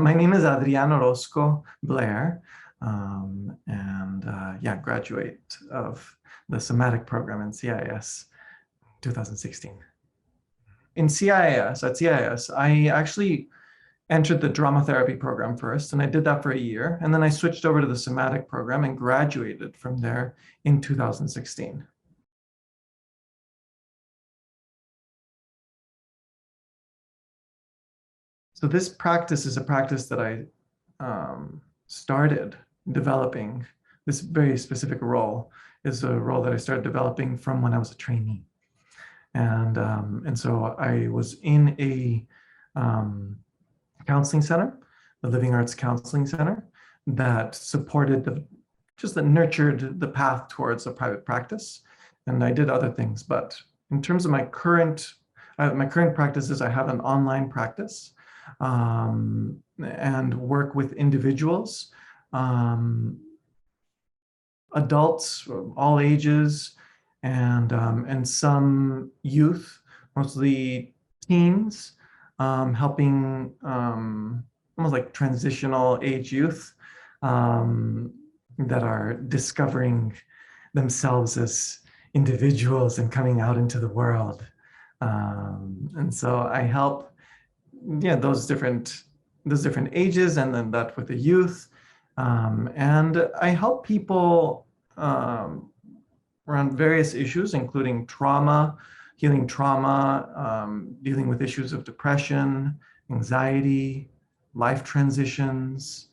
my name is Adrian Orozco Blair, yeah, graduate of the somatic program in CIS 2016. In CIS, at CIS, I actually entered the drama therapy program first, and I did that for a year, and then I switched over to the somatic program and graduated from there in 2016. So this practice is a practice that I started developing. This very specific role is a role that I started developing from when I was a trainee. And so I was in a counseling center, the Living Arts Counseling Center, that supported that nurtured the path towards a private practice. And I did other things, but in terms of my current practices, I have an online practice and work with individuals, adults, all ages, and some youth, mostly teens, helping almost like transitional age youth that are discovering themselves as individuals and coming out into the world. And so I help, those different ages, and then that with the youth. And I help people around various issues, including trauma, healing trauma, dealing with issues of depression, anxiety, life transitions.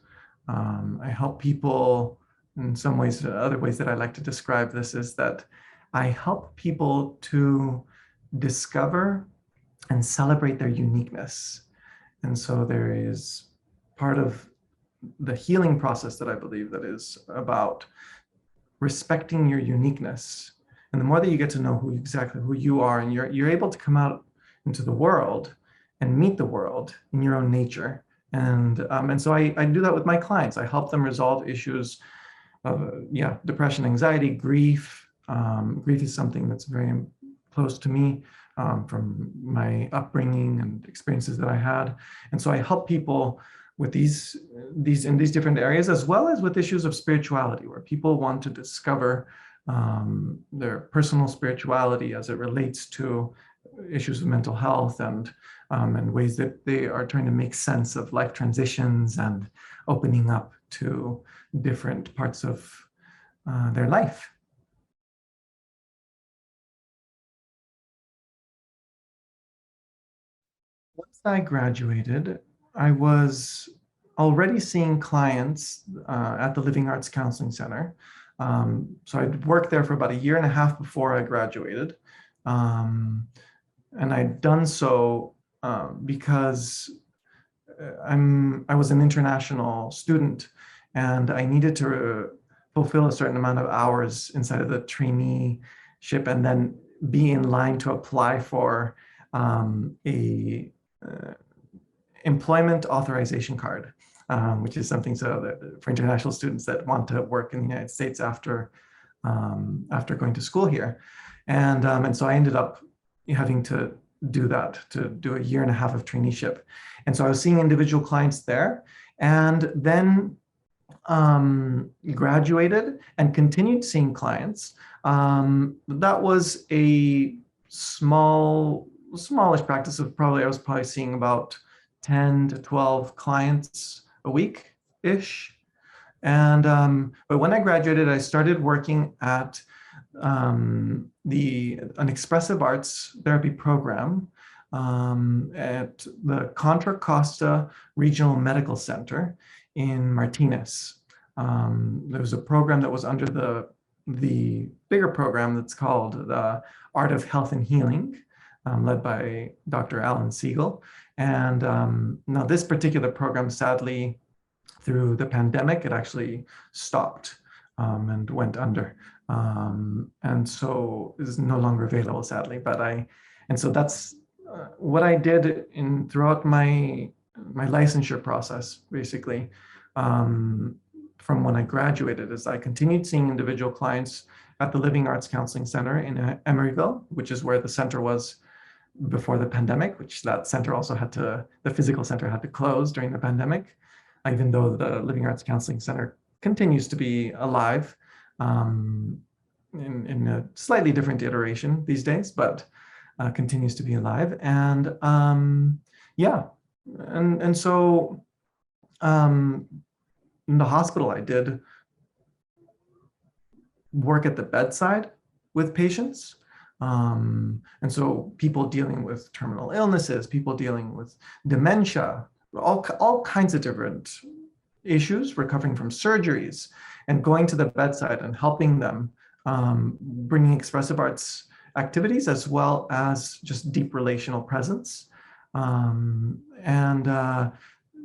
I help people in some ways. Other ways that I like to describe this is that I help people to discover and celebrate their uniqueness. And so there is part of the healing process that I believe that is about respecting your uniqueness. And the more that you get to know exactly who you are, and you're able to come out into the world and meet the world in your own nature. And so I do that with my clients. I help them resolve issues of depression, anxiety, grief. Grief is something that's very close to me from my upbringing and experiences that I had. And so I help people with these in these different areas, as well as with issues of spirituality, where people want to discover their personal spirituality as it relates to issues of mental health and ways that they are trying to make sense of life transitions and opening up to different parts of their life. Once I graduated, I was already seeing clients at the Living Arts Counseling Center. So I'd worked there for about a year and a half before I graduated. And I'd done so because I was an international student, and I needed to fulfill a certain amount of hours inside of the traineeship and then be in line to apply for a employment authorization card, which is something for international students that want to work in the United States after going to school here. And so I ended up having to do that, to do a year and a half of traineeship. And so I was seeing individual clients there, and then graduated and continued seeing clients. That was a smallish practice of I was probably seeing about 10 to 12 clients a week-ish. But when I graduated, I started working at an expressive arts therapy program at the Contra Costa Regional Medical Center in Martinez. There was a program that was under the bigger program that's called the Art of Health and Healing, led by Dr. Alan Siegel. And now this particular program, sadly, through the pandemic, it actually stopped and went under. And so is no longer available, sadly. And so that's what I did throughout my licensure process, basically, from when I graduated, is I continued seeing individual clients at the Living Arts Counseling Center in Emeryville, which is where the center was before the pandemic, which that center also the physical center had to close during the pandemic. even though the Living Arts Counseling Center continues to be alive in a slightly different iteration these days, but continues to be alive. And yeah, and so in the hospital, I did work at the bedside with patients. And so people dealing with terminal illnesses, people dealing with dementia, all kinds of different issues, recovering from surgeries, and going to the bedside and helping them, bringing expressive arts activities as well as just deep relational presence.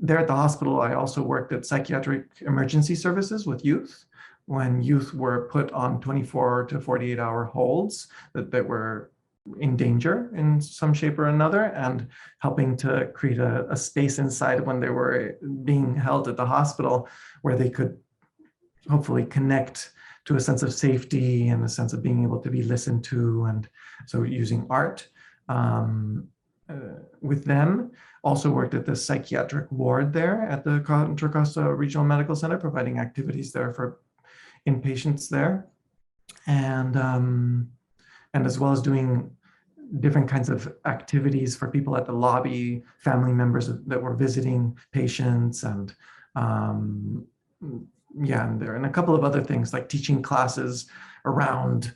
There at the hospital, I also worked at psychiatric emergency services with youth, when youth were put on 24 to 48-hour holds that were in danger in some shape or another, and helping to create a space inside when they were being held at the hospital where they could hopefully connect to a sense of safety and a sense of being able to be listened to. And so using art with them. Also worked at the psychiatric ward there at the Contra Costa Regional Medical Center, providing activities there for inpatients there. And as well as doing different kinds of activities for people at the lobby, family members that were visiting patients, and yeah, and a couple of other things like teaching classes around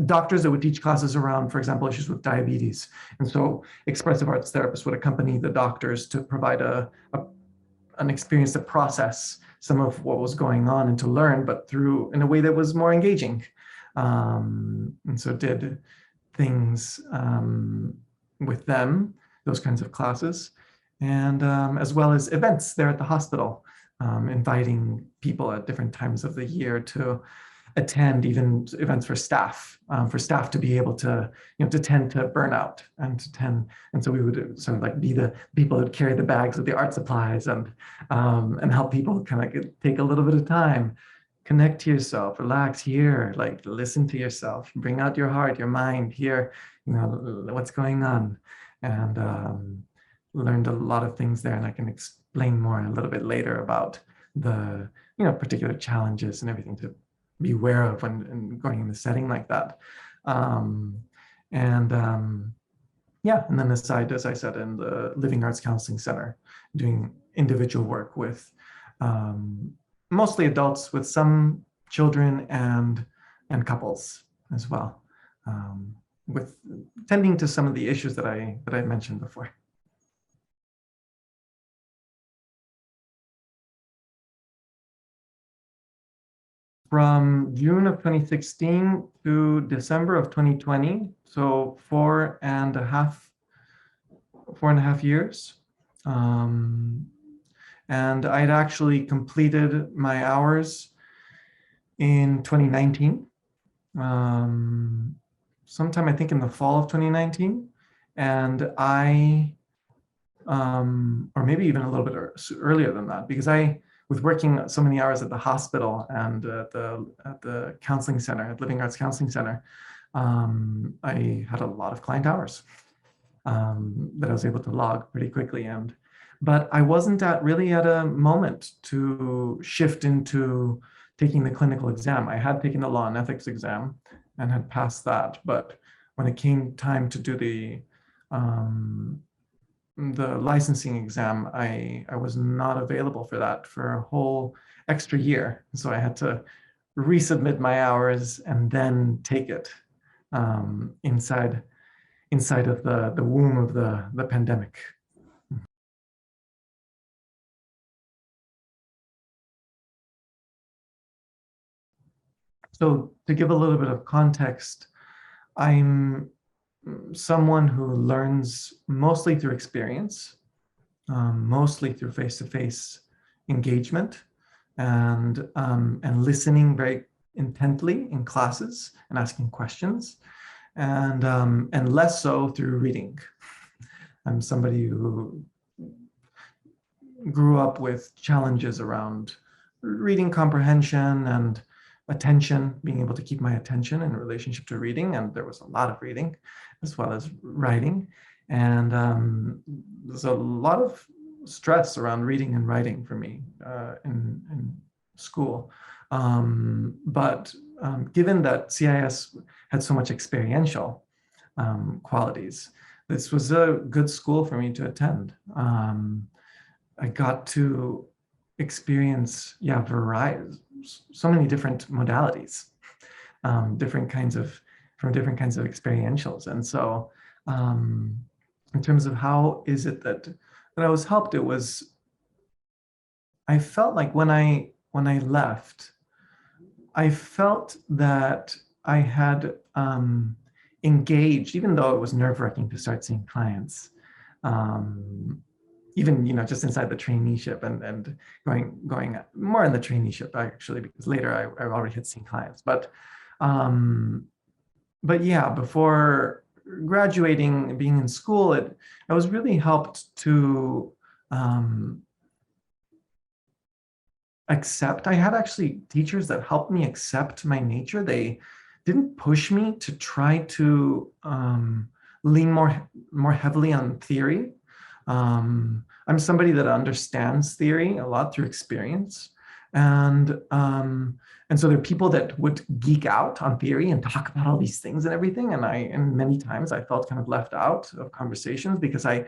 doctors that would teach classes around, for example, issues with diabetes. And so expressive arts therapists would accompany the doctors to provide an experience to process some of what was going on and to learn, but through in a way that was more engaging. And so did things with them, those kinds of classes, and as well as events there at the hospital, inviting people at different times of the year to attend even events for staff to be able to, to tend to burnout and to tend. And so we would sort of like be the people who would carry the bags with the art supplies and help people kind of take a little bit of time, connect to yourself, relax here, like listen to yourself, bring out your heart, your mind, hear, what's going on. And learned a lot of things there. And I can explain more a little bit later about the, particular challenges and everything to be aware of when going in a setting like that. Yeah, and then aside, as I said, in the Living Arts Counseling Center, doing individual work with mostly adults, with some children and couples as well, with tending to some of the issues that I mentioned before. From June of 2016 to December of 2020, so 4.5 years. And I'd actually completed my hours in 2019, sometime I think in the fall of 2019. And I, or maybe even a little bit earlier than that, because with working so many hours at the hospital and at the counseling center, at Living Arts Counseling Center, I had a lot of client hours that I was able to log pretty quickly. But I wasn't really at a moment to shift into taking the clinical exam. I had taken the law and ethics exam and had passed that. But when it came time to do the licensing exam, I was not available for that for a whole extra year. So I had to resubmit my hours and then take it inside of the womb of the pandemic. So to give a little bit of context, I'm someone who learns mostly through experience, mostly through face-to-face engagement, and listening very intently in classes and asking questions, and less so through reading. I'm somebody who grew up with challenges around reading comprehension and attention, being able to keep my attention in relationship to reading. And there was a lot of reading as well as writing. And there's a lot of stress around reading and writing for me in school. But given that CIS had so much experiential qualities, this was a good school for me to attend. I got to experience, so many different modalities, different kinds of experientials. And so in terms of how is it that I was helped, I felt like when I left, I felt that I had engaged, even though it was nerve-wracking to start seeing clients, even just inside the traineeship and going more in the traineeship actually, because later I already had seen clients, but yeah, before graduating, being in school, I was really helped to accept. I had actually teachers that helped me accept my nature. They didn't push me to try to lean more heavily on theory. I'm somebody that understands theory a lot through experience. And so there are people that would geek out on theory and talk about all these things and everything. And many times I felt kind of left out of conversations because I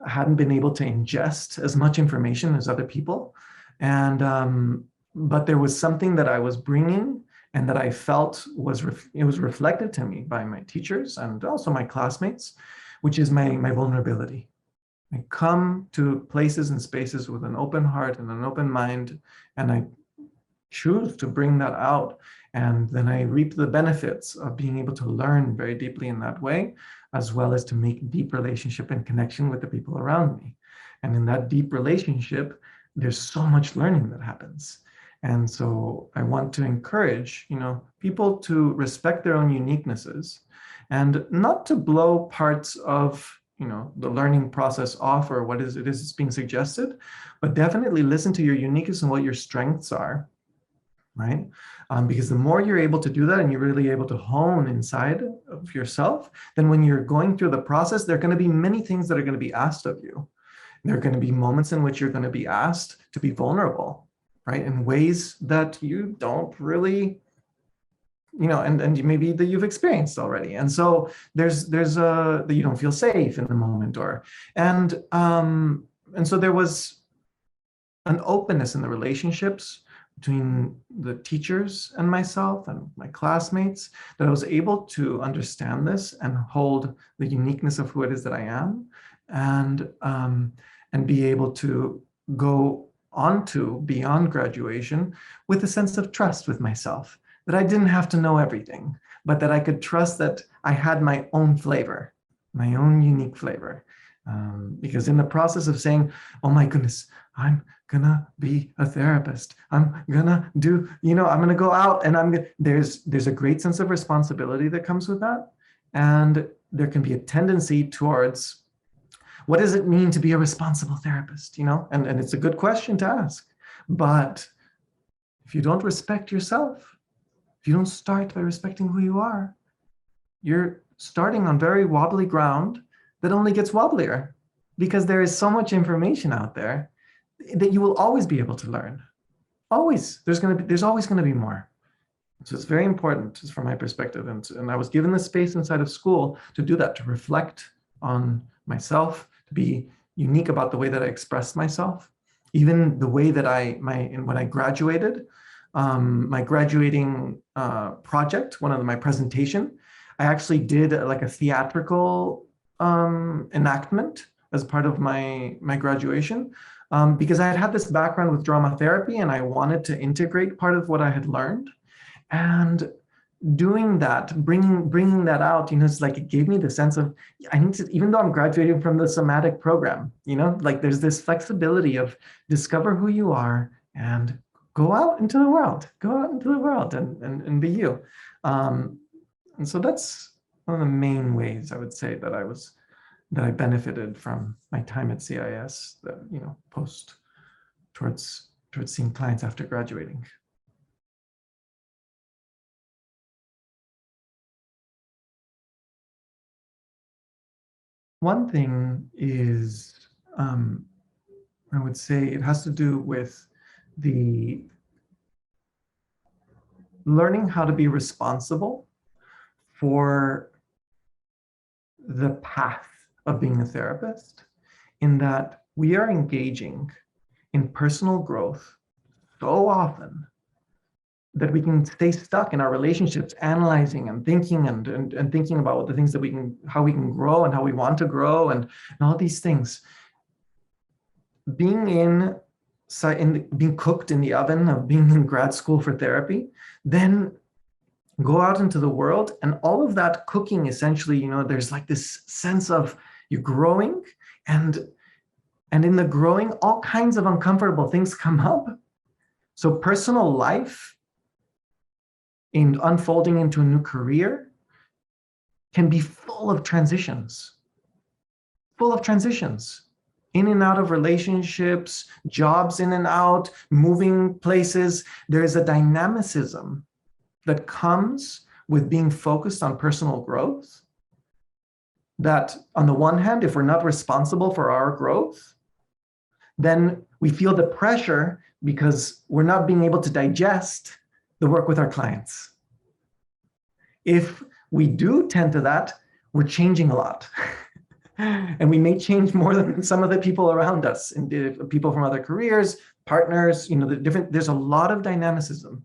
hadn't been able to ingest as much information as other people. And but there was something that I was bringing and that I felt it was reflected to me by my teachers and also my classmates, which is my vulnerability. I come to places and spaces with an open heart and an open mind, and I choose to bring that out. And then I reap the benefits of being able to learn very deeply in that way, as well as to make deep relationship and connection with the people around me. And in that deep relationship, there's so much learning that happens. And so I want to encourage, people to respect their own uniquenesses and not to blow parts of, the learning process off or what it is being suggested, but definitely listen to your uniqueness and what your strengths are, right? Because the more you're able to do that and you're really able to hone inside of yourself, then when you're going through the process, there are going to be many things that are going to be asked of you. There are going to be moments in which you're going to be asked to be vulnerable, right? In ways that you don't really, and maybe that you've experienced already. And so there's that you don't feel safe in the moment, and so there was an openness in the relationships between the teachers and myself and my classmates, that I was able to understand this and hold the uniqueness of who it is that I am, and be able to go on to beyond graduation with a sense of trust with myself, that I didn't have to know everything, but that I could trust that I had my own flavor, my own unique flavor. Because in the process of saying, oh my goodness, I'm gonna be a therapist, I'm gonna do, I'm gonna go out and there's a great sense of responsibility that comes with that. And there can be a tendency towards, what does it mean to be a responsible therapist? And it's a good question to ask. But if you don't respect yourself, if you don't start by respecting who you are, you're starting on very wobbly ground that only gets wobblier, because there is so much information out there that you will always be able to learn. Always. There's always going to be more. So it's very important, just from my perspective. And I was given the space inside of school to do that, to reflect on myself, to be unique about the way that I expressed myself. Even the way that when I graduated, my graduating project, my presentation, I actually did like a theatrical enactment as part of my graduation, because I had this background with drama therapy and I wanted to integrate part of what I had learned. And doing that, bringing that out, it's like it gave me the sense of, I need to, even though I'm graduating from the somatic program, like there's this flexibility of discover who you are and go out into the world, and be you. And so that's one of the main ways I would say that I benefited from my time at CIS, that, post towards seeing clients after graduating. One thing is I would say it has to do with the learning how to be responsible for the path of being a therapist, in that we are engaging in personal growth so often that we can stay stuck in our relationships, analyzing and thinking and thinking about the things that we can, how we can grow and how we want to grow and all these things. Being being cooked in the oven of being in grad school for therapy, then go out into the world, and all of that cooking, essentially, you know, there's like this sense of you're growing, and in the growing, all kinds of uncomfortable things come up. So personal life in unfolding into a new career can be full of transitions, in and out of relationships, jobs in and out, moving places. There's a dynamicism that comes with being focused on personal growth, that on the one hand, if we're not responsible for our growth, then we feel the pressure because we're not being able to digest the work with our clients. If we do tend to that, we're changing a lot. And we may change more than some of the people around us, and people from other careers, partners, you know, there's a lot of dynamicism.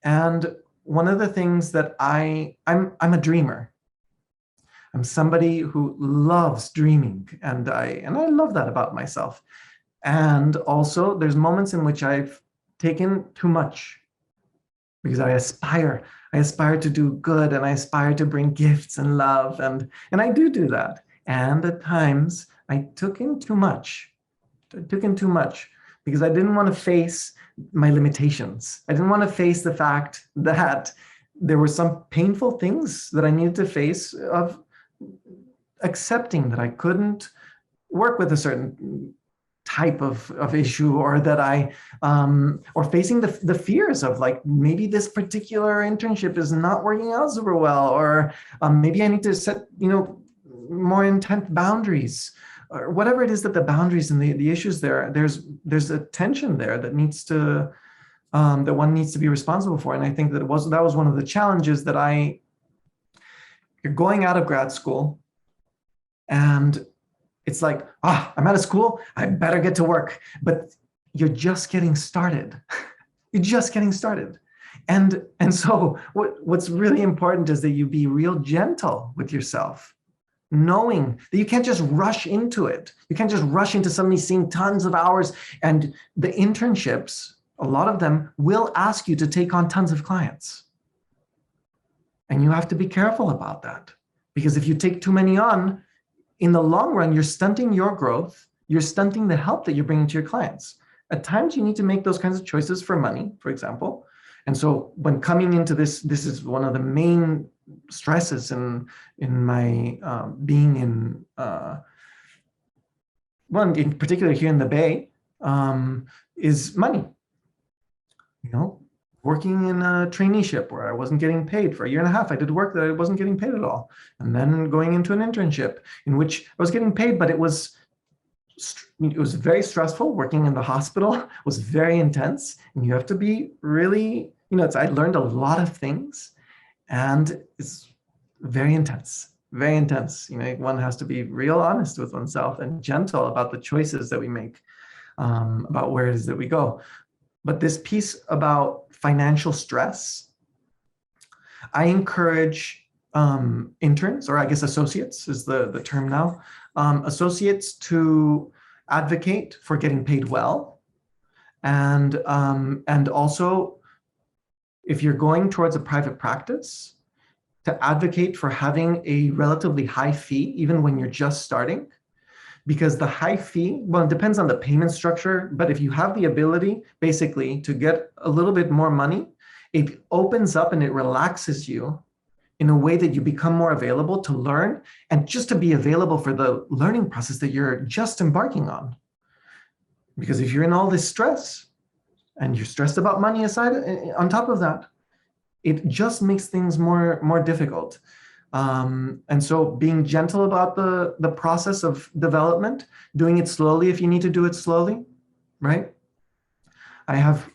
And one of the things that I'm a dreamer. I'm somebody who loves dreaming, and I love that about myself. And also there's moments in which I've taken too much, because I aspire to do good, and I aspire to bring gifts and love, and I do that. And at times I took in too much. Because I didn't want to face my limitations. I didn't want to face the fact that there were some painful things that I needed to face, of accepting that I couldn't work with a certain type of issue, or that or facing the fears of, like, maybe this particular internship is not working out super well, or maybe I need to set, you know, more intense boundaries, or whatever it is, that the boundaries and the issues there's a tension there that needs to, that one needs to be responsible for. And I think that was one of the challenges that you're going out of grad school, and it's like, I'm out of school, I better get to work. But you're just getting started. And so what's really important is that you be real gentle with yourself, knowing that you can't just rush into it. You can't just rush into suddenly seeing tons of hours. And the internships, a lot of them will ask you to take on tons of clients. And you have to be careful about that, because if you take too many on, in the long run, you're stunting your growth. You're stunting the help that you're bringing to your clients. At times, you need to make those kinds of choices for money, for example. And so when coming into this is one of the main stresses in my being in, well, in particular here in the Bay, is money. You know, working in a traineeship where I wasn't getting paid for a year and a half. I did work that I wasn't getting paid at all. And then going into an internship in which I was getting paid, but it was very stressful. Working in the hospital was very intense, and you have to be really, you know, I learned a lot of things, and it's very intense. You know, one has to be real honest with oneself and gentle about the choices that we make, about where it is that we go. But this piece about financial stress, I encourage interns, or I guess associates is the term now, associates to advocate for getting paid well. And also, if you're going towards a private practice, to advocate for having a relatively high fee, even when you're just starting. Because the high fee, well, it depends on the payment structure, but if you have the ability, basically, to get a little bit more money, it opens up and it relaxes you in a way that you become more available to learn, and just to be available for the learning process that you're just embarking on. Because if you're in all this stress, and you're stressed about money aside, on top of that, it just makes things more difficult. And so being gentle about the process of development, doing it slowly if you need to do it slowly, right? I have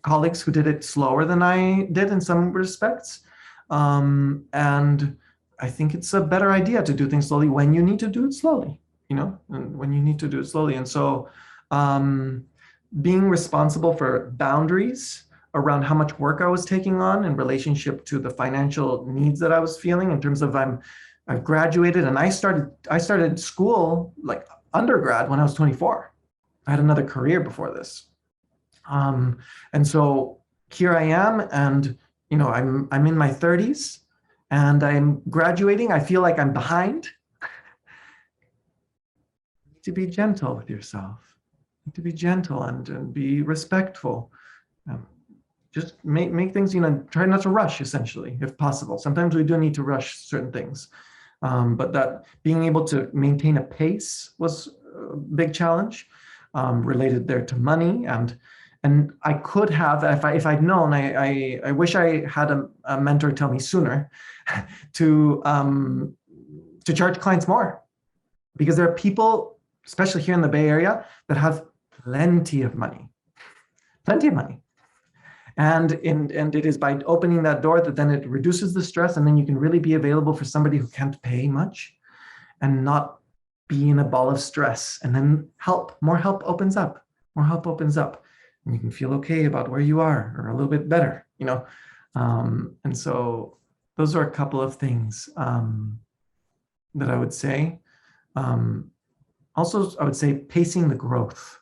colleagues who did it slower than I did in some respects. And I think it's a better idea to do things slowly when you need to do it slowly, and when you need to do it slowly. And so being responsible for boundaries around how much work I was taking on in relationship to the financial needs that I was feeling in terms of I've graduated and I started school like undergrad when I was 24. I had another career before this. And so here I am, and I'm in my 30s and I'm graduating. I feel like I'm behind. You need to be gentle with yourself. You need to be gentle and be respectful. Just make things, try not to rush, essentially, if possible. Sometimes we do need to rush certain things. But that being able to maintain a pace was a big challenge, related there to money. And I could have, if I'd known, I wish I had a mentor tell me sooner to charge clients more, because there are people, especially here in the Bay Area, that have plenty of money. And it is by opening that door that then it reduces the stress, and then you can really be available for somebody who can't pay much and not be in a ball of stress. And then more help opens up. And you can feel okay about where you are, or a little bit better, And so those are a couple of things that I would say. Also, I would say pacing the growth.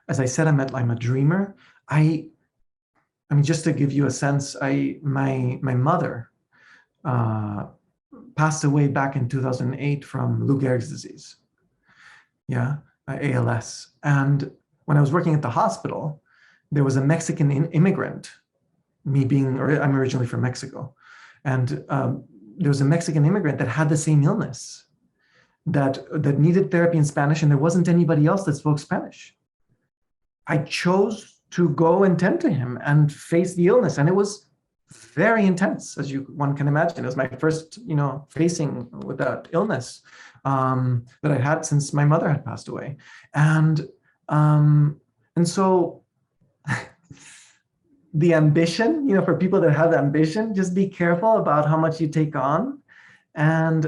As I said, I'm a dreamer. I mean, just to give you a sense, my mother passed away back in 2008 from Lou Gehrig's disease. Yeah, ALS. And when I was working at the hospital, there was a Mexican immigrant, I'm originally from Mexico. And there was a Mexican immigrant that had the same illness, that needed therapy in Spanish, and there wasn't anybody else that spoke Spanish. I chose to go and tend to him and face the illness. And it was very intense, as one can imagine. It was my first, facing with that illness that I had since my mother had passed away. And so the ambition, for people that have ambition, just be careful about how much you take on. And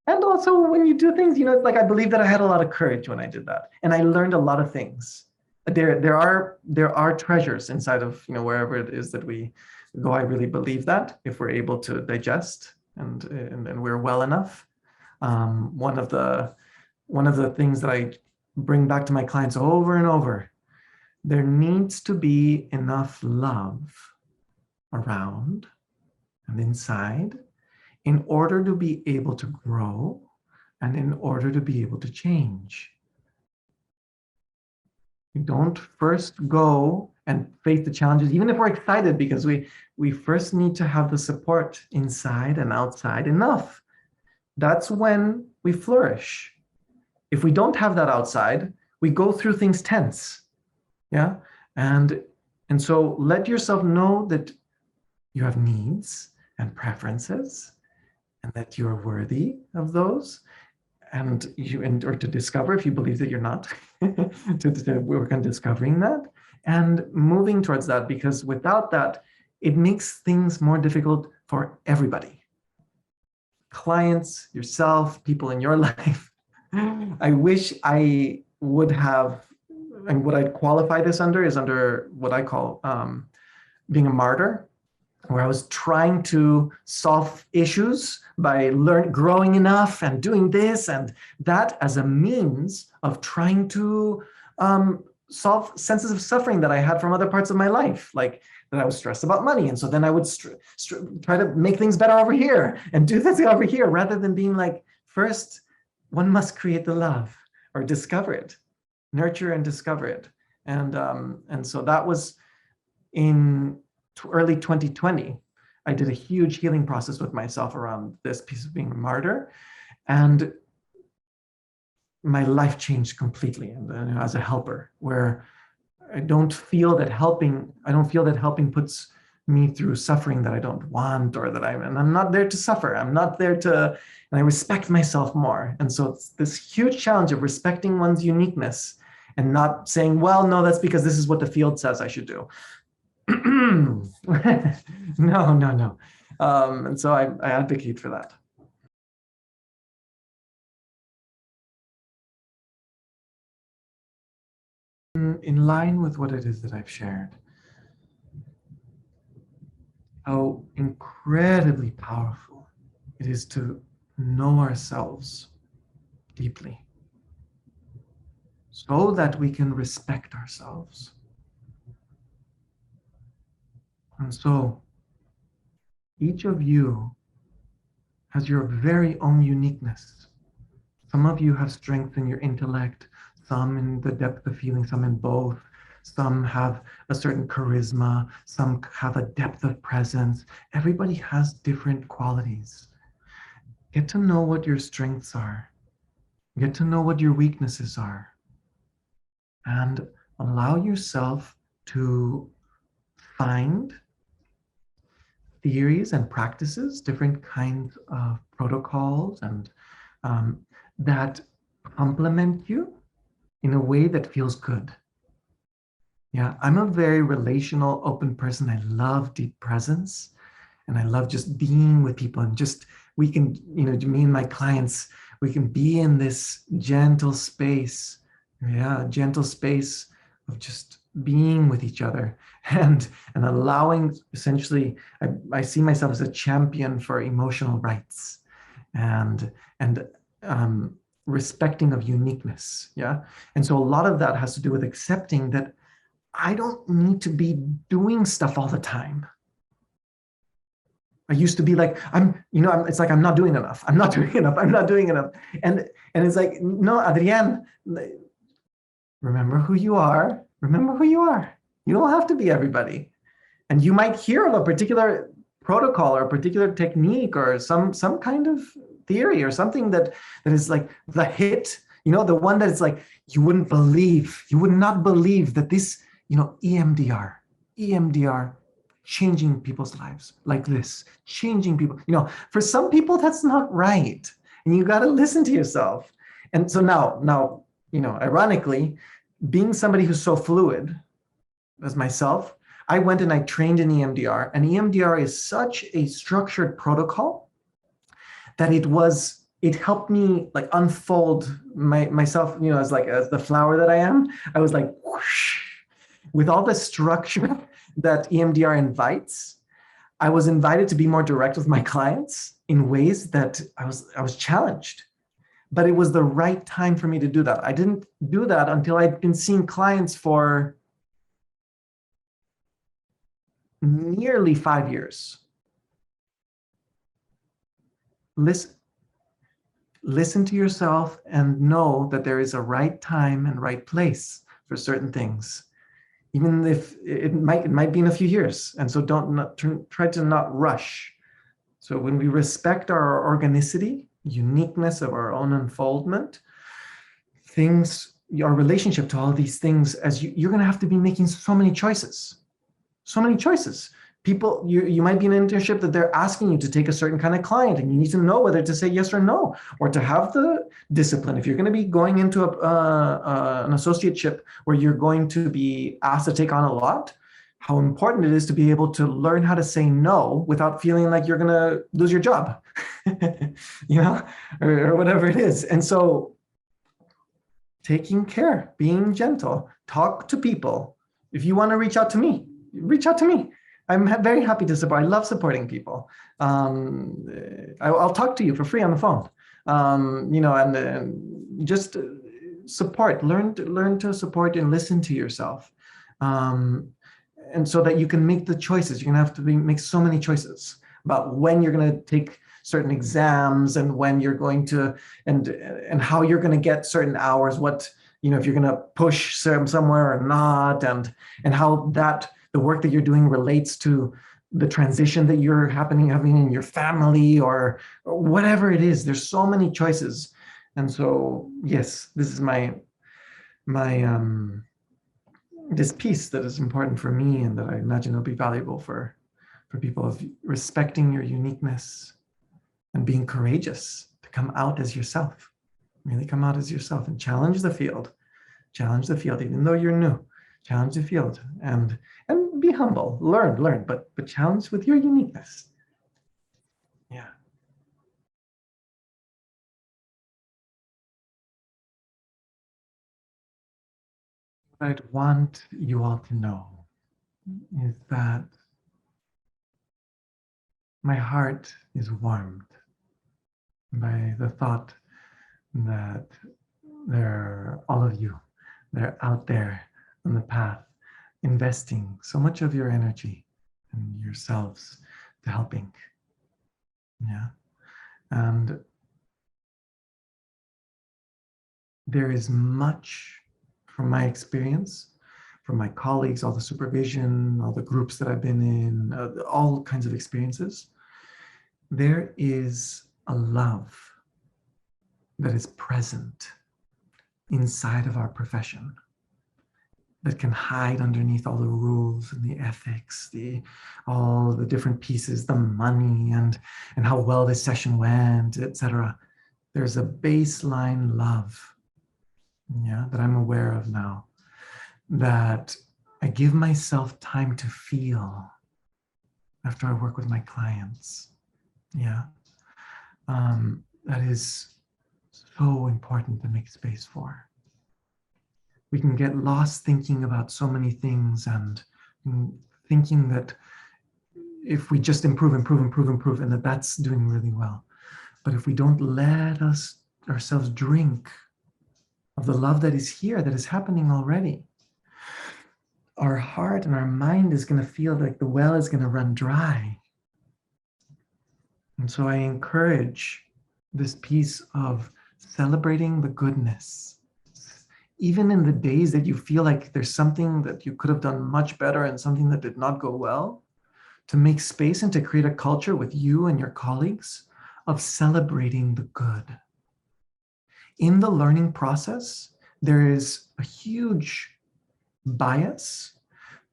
also when you do things, like I believe that I had a lot of courage when I did that. And I learned a lot of things. There are treasures inside of, wherever it is that we go. I really believe that if we're able to digest and we're well enough. One of the things that I bring back to my clients over and over, there needs to be enough love around and inside in order to be able to grow and in order to be able to change. We don't first go and face the challenges, even if we're excited, because we first need to have the support inside and outside enough. That's when we flourish. If we don't have that outside, we go through things tense. Yeah. And so let yourself know that you have needs and preferences and that you're worthy of those. Or to discover, if you believe that you're not, to work on discovering that and moving towards that, because without that, it makes things more difficult for everybody. Clients, yourself, people in your life. I wish I would have, and what I'd qualify this under is under what I call being a martyr, where I was trying to solve issues by growing enough and doing this and that as a means of trying to solve senses of suffering that I had from other parts of my life, like that I was stressed about money. And so then I would try to make things better over here and do this over here, rather than being like, first, one must create the love or discover it, nurture and discover it. And so that was in early 2020. I did a huge healing process with myself around this piece of being a martyr, and my life changed completely. And as a helper, where I don't feel that helping puts me through suffering that I don't want, or that and I'm not there to suffer. I'm not there to, and I respect myself more. And so it's this huge challenge of respecting one's uniqueness and not saying, well, no, that's because this is what the field says I should do. No, no, no. And so I advocate for that. In line with what it is that I've shared, how incredibly powerful it is to know ourselves deeply so that we can respect ourselves. And so each of you has your very own uniqueness. Some of you have strength in your intellect, some in the depth of feeling, some in both. Some have a certain charisma, some have a depth of presence. Everybody has different qualities. Get to know what your strengths are. Get to know what your weaknesses are. And allow yourself to find theories and practices, different kinds of protocols, and that complement you in a way that feels good. Yeah, I'm a very relational, open person. I love deep presence, and I love just being with people, and just, we can, me and my clients, we can be in this gentle space. Yeah, gentle space of just being with each other and allowing, essentially, I see myself as a champion for emotional rights and respecting of uniqueness. Yeah. And so a lot of that has to do with accepting that I don't need to be doing stuff all the time. I used to be like, it's like, I'm not doing enough. I'm not doing enough. I'm not doing enough. And it's like, no, Adrian, remember who you are. Remember who you are. You don't have to be everybody. And you might hear of a particular protocol or a particular technique or some kind of theory or something that is like the hit, the one that is like, you would not believe that this, EMDR, changing people's lives like this, changing people, for some people that's not right. And you got to listen to yourself. And so now, ironically, being somebody who's so fluid as myself, I went and I trained in EMDR, and EMDR is such a structured protocol that it helped me like unfold myself, as the flower that I am. I was like, whoosh, with all the structure that EMDR invites. I was invited to be more direct with my clients in ways that I was challenged. But it was the right time for me to do that. I didn't do that until I'd been seeing clients for nearly 5 years. Listen to yourself and know that there is a right time and right place for certain things, even if it might be in a few years. And so try to not rush. So when we respect our organicity, uniqueness of our own unfoldment, your relationship to all these things, as you're going to have to be making so many choices. People, you might be in an internship that they're asking you to take a certain kind of client, and you need to know whether to say yes or no, or to have the discipline. If you're going to be going into an associateship where you're going to be asked to take on a lot, how important it is to be able to learn how to say no without feeling like you're going to lose your job, or whatever it is. And so taking care, being gentle, talk to people. If you want to reach out to me, reach out to me. I'm very happy to support. I love supporting people. I'll talk to you for free on the phone. And just support. Learn to support and listen to yourself, and so that you can make the choices. You're gonna have to make so many choices about when you're gonna take certain exams and when you're going to, and how you're gonna get certain hours. What if you're gonna push somewhere or not, and how that the work that you're doing relates to the transition that you're having in your family or whatever it is. There's so many choices. And so, yes, this is my this piece that is important for me, and that I imagine will be valuable for for people of respecting your uniqueness and being courageous to come out as yourself. Really come out as yourself and challenge the field. Challenge the field, even though you're new. Challenge the field and be humble. Learn, but challenge with your uniqueness. Yeah. What I'd want you all to know is that my heart is warmed by the thought that all of you, they're out there on the path, investing so much of your energy and yourselves to helping. Yeah. And there is much from my experience, from my colleagues, all the supervision, all the groups that I've been in, all kinds of experiences. There is a love that is present inside of our profession that can hide underneath all the rules and the ethics, all the different pieces, the money and how well this session went, etc. There's a baseline love, yeah, that I'm aware of now, that I give myself time to feel after I work with my clients. Yeah, that is so important to make space for. We can get lost thinking about so many things and thinking that if we just improve, and that's doing really well. But if we don't let ourselves drink of the love that is here, that is happening already, our heart and our mind is going to feel like the well is going to run dry. And so I encourage this piece of celebrating the goodness. Even in the days that you feel like there's something that you could have done much better and something that did not go well, to make space and to create a culture with you and your colleagues of celebrating the good. In the learning process, there is a huge bias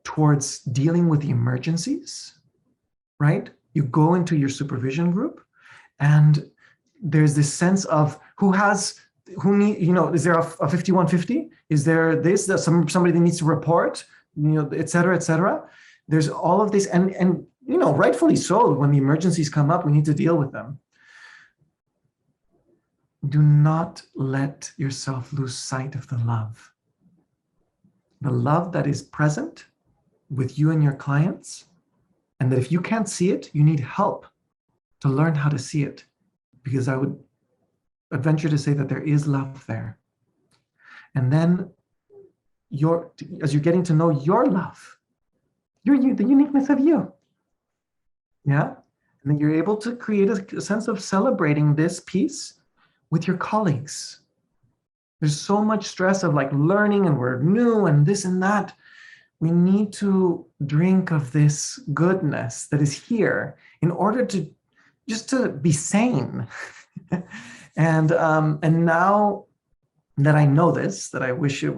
towards dealing with the emergencies, right? You go into your supervision group and there's this sense of who need, is there a 5150? Is there this, somebody that needs to report, et cetera, et cetera. There's all of this, and rightfully so, when the emergencies come up, we need to deal with them. Do not let yourself lose sight of the love. The love that is present with you and your clients, and that if you can't see it, you need help to learn how to see it. Because I would venture to say that there is love there. And then as you're getting to know your love, the uniqueness of you. Yeah. And then you're able to create a sense of celebrating this piece with your colleagues. There's so much stress of like learning and we're new and this and that. We need to drink of this goodness that is here in order to just to be sane. And now that I know this, that I wish it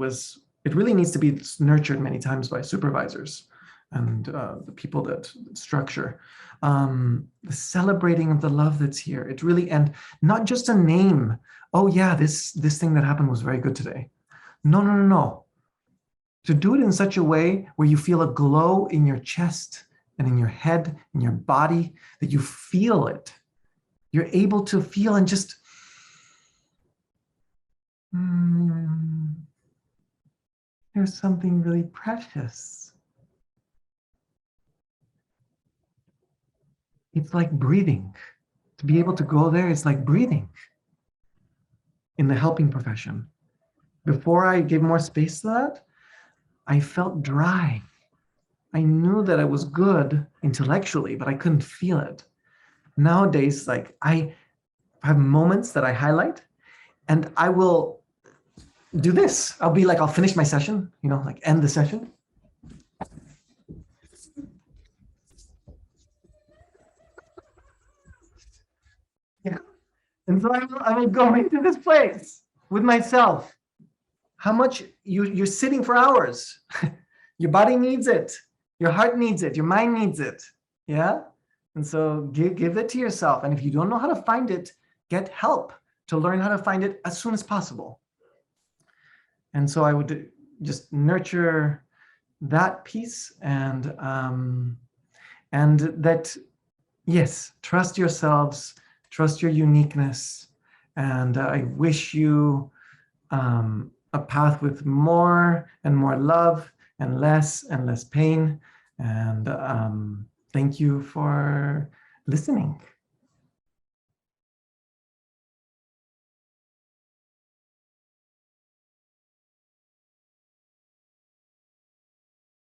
really needs to be nurtured many times by supervisors and the people that structure. The celebrating of the love that's here. It really, and not just a name. Oh yeah, this thing that happened was very good today. No. To do it in such a way where you feel a glow in your chest and in your head, in your body, that you feel it. You're able to feel and just, there's something really precious. It's like breathing. To be able to go there, it's like breathing in the helping profession. Before I gave more space to that, I felt dry. I knew that I was good intellectually, but I couldn't feel it. Nowadays, like I have moments that I highlight and I will do this. I'll finish my session, like end the session. Yeah. And so I will go into this place with myself. How much you're sitting for hours. Your body needs it. Your heart needs it. Your mind needs it. Yeah. And so give it to yourself. And if you don't know how to find it, get help to learn how to find it as soon as possible. And so I would just nurture that piece and that, yes, trust yourselves, trust your uniqueness. And I wish you a path with more and more love and less pain. And thank you for listening.